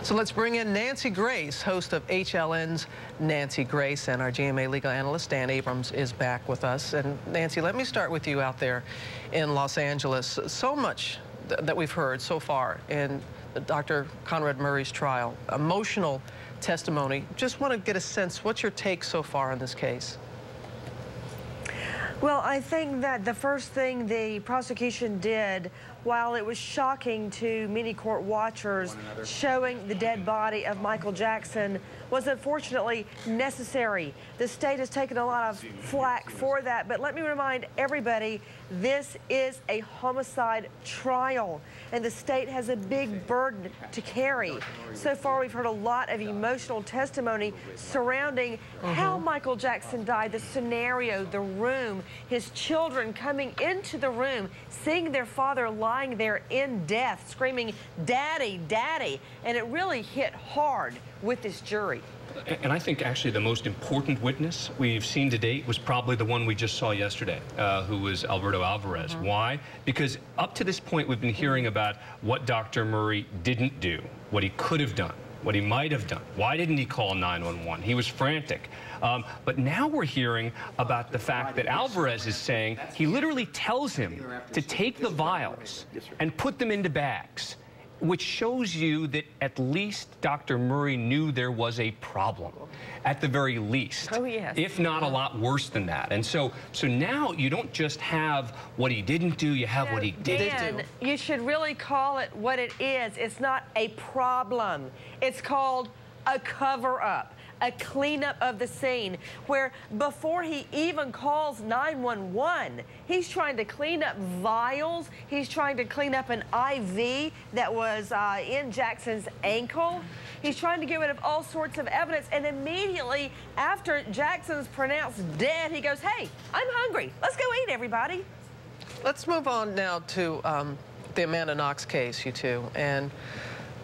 So let's bring in Nancy Grace, host of HLN's Nancy Grace, and our GMA legal analyst, Dan Abrams, is back with us. And Nancy, let me start with you out there in Los Angeles. So much that we've heard so far in Dr. Conrad Murray's trial, emotional testimony. Just want to get a sense, what's your take so far on this case? Well, I think that the first thing the prosecution did, while it was shocking to many court watchers, showing the dead body of Michael Jackson, was unfortunately necessary. The state has taken a lot of flack for that, but let me remind everybody, this is a homicide trial, and the state has a big burden to carry. So far, we've heard a lot of emotional testimony surrounding how Michael Jackson died, the scenario, the room, his children coming into the room, seeing their father lying there in death, screaming, "Daddy, Daddy," and it really hit hard with this jury. And I think actually the most important witness we've seen to date was probably the one we just saw yesterday, who was Alberto Alvarez. Why? Because up to this point, we've been hearing about what Dr. Murray didn't do, what he could have done, what he might have done. Why didn't he call 911? He was frantic. But now we're hearing about the fact that Alvarez is saying he literally tells him to take the vials and put them into bags, which shows you that at least Dr. Murray knew there was a problem, at the very least. Oh, yes. If not a lot worse than that. And so now you don't just have what he didn't do, you have what he did do. You should really call it what it is. It's not a problem. It's called a cover-up, a cleanup of the scene, where before he even calls 911, he's trying to clean up vials. He's trying to clean up an IV that was in Jackson's ankle. He's trying to get rid of all sorts of evidence, and immediately after Jackson's pronounced dead, he goes, "Hey, I'm hungry. Let's go eat, everybody." Let's move on now to the Amanda Knox case, you two. And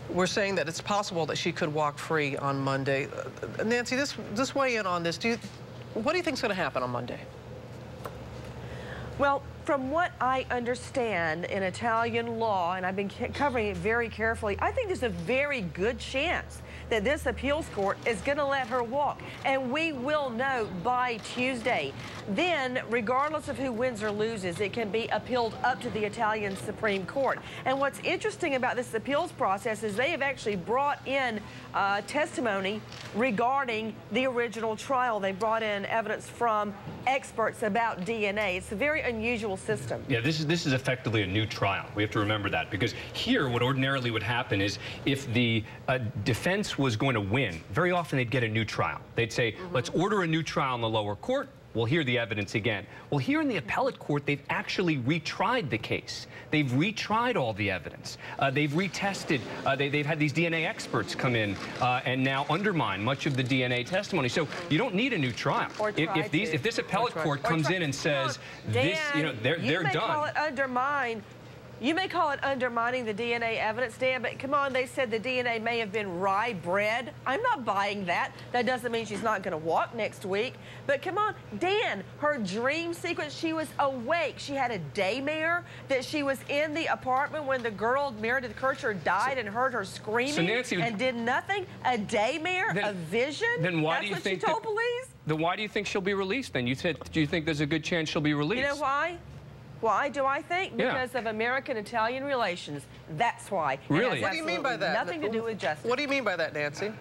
we're saying that it's possible that she could walk free on Monday. Nancy, just weigh in on this. What do you think is going to happen on Monday? Well, from what I understand in Italian law, and I've been covering it very carefully, I think there's a very good chance that this appeals court is going to let her walk. And we will know by Tuesday. Then, regardless of who wins or loses, it can be appealed up to the Italian Supreme Court. And what's interesting about this appeals process is they have actually brought in testimony regarding the original trial. They brought in evidence from experts about DNA. It's a very unusual system. Yeah, this is effectively a new trial. We have to remember that, because here what ordinarily would happen is if the defense was going to win, very often they'd get a new trial. They'd say, let's order a new trial in the lower court. We'll hear the evidence again. Well, here in the appellate court, they've actually retried the case. They've retried all the evidence. They've retested. They've had these DNA experts come in and now undermine much of the DNA testimony. So you don't need a new trial. If this appellate court comes in and says, this, they're done. You may call it undermine. You may call it undermining the DNA evidence, Dan, but come on, they said the DNA may have been rye bread. I'm not buying that. That doesn't mean she's not going to walk next week. But come on, Dan, her dream sequence, she was awake. She had a daymare that she was in the apartment when the girl, Meredith Kircher, died and heard her screaming and did nothing. A daymare, a vision? Then why do you think think she told police? Then why do you think she'll be released then? You said, do you think there's a good chance she'll be released? You know why? Why do I think? Because of American-Italian relations. That's why. Really? What do you mean by that? Nothing to do with justice. What do you mean by that, Nancy?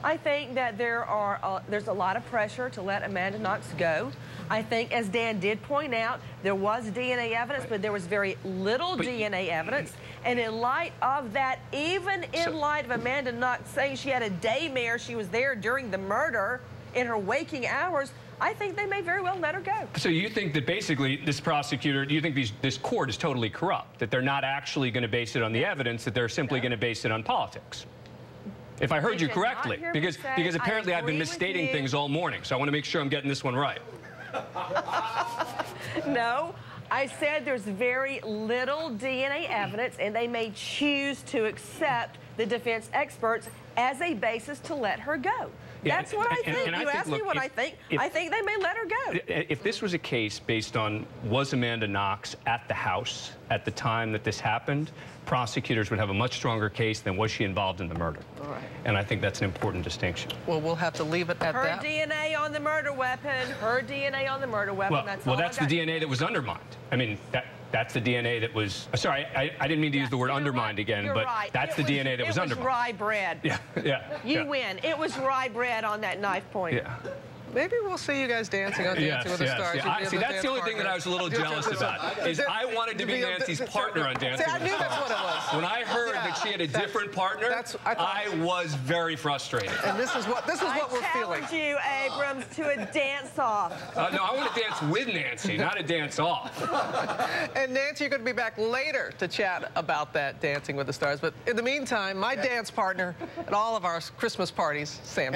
I think that there's a lot of pressure to let Amanda Knox go. I think, as Dan did point out, there was DNA evidence, but there was very little DNA evidence. And in light of that, even in light of Amanda Knox saying she had a daymare, she was there during the murder in her waking hours, I think they may very well let her go. So you think that basically this prosecutor, do you think this court is totally corrupt, that they're not actually going to base it on the evidence, that they're simply going to base it on politics? If I heard you correctly, because apparently I've been misstating things all morning, so I want to make sure I'm getting this one right. No, I said there's very little DNA evidence, and they may choose to accept the defense experts as a basis to let her go. That's what I think. And you asked me what I think. I think they may let her go. If this was a case based on was Amanda Knox at the house at the time that this happened, prosecutors would have a much stronger case than was she involved in the murder. All right. And I think that's an important distinction. Well, we'll have to leave it at that. Her DNA on the murder weapon. Her DNA on the murder weapon. Well, that's the DNA that was undermined. I mean, that's the DNA that was. Sorry, I didn't mean to use the word undermined again, but that's the DNA that was undermined. It was rye bread. Yeah. You win. It was rye bread on that knife point. Yeah. Maybe we'll see you guys dancing on Dancing with the Stars. Yeah. See, that's the only thing that I was a little jealous about, is I wanted to be Nancy's partner on Dancing with the Stars. I knew that's what it was. When I heard that she had a different partner, I was very frustrated. And this is what we're feeling. I challenge you, Abrams, to a dance-off. No, I want to dance with Nancy, not a dance-off. And Nancy, you're going to be back later to chat about that Dancing with the Stars. But in the meantime, my dance partner at all of our Christmas parties, Sam.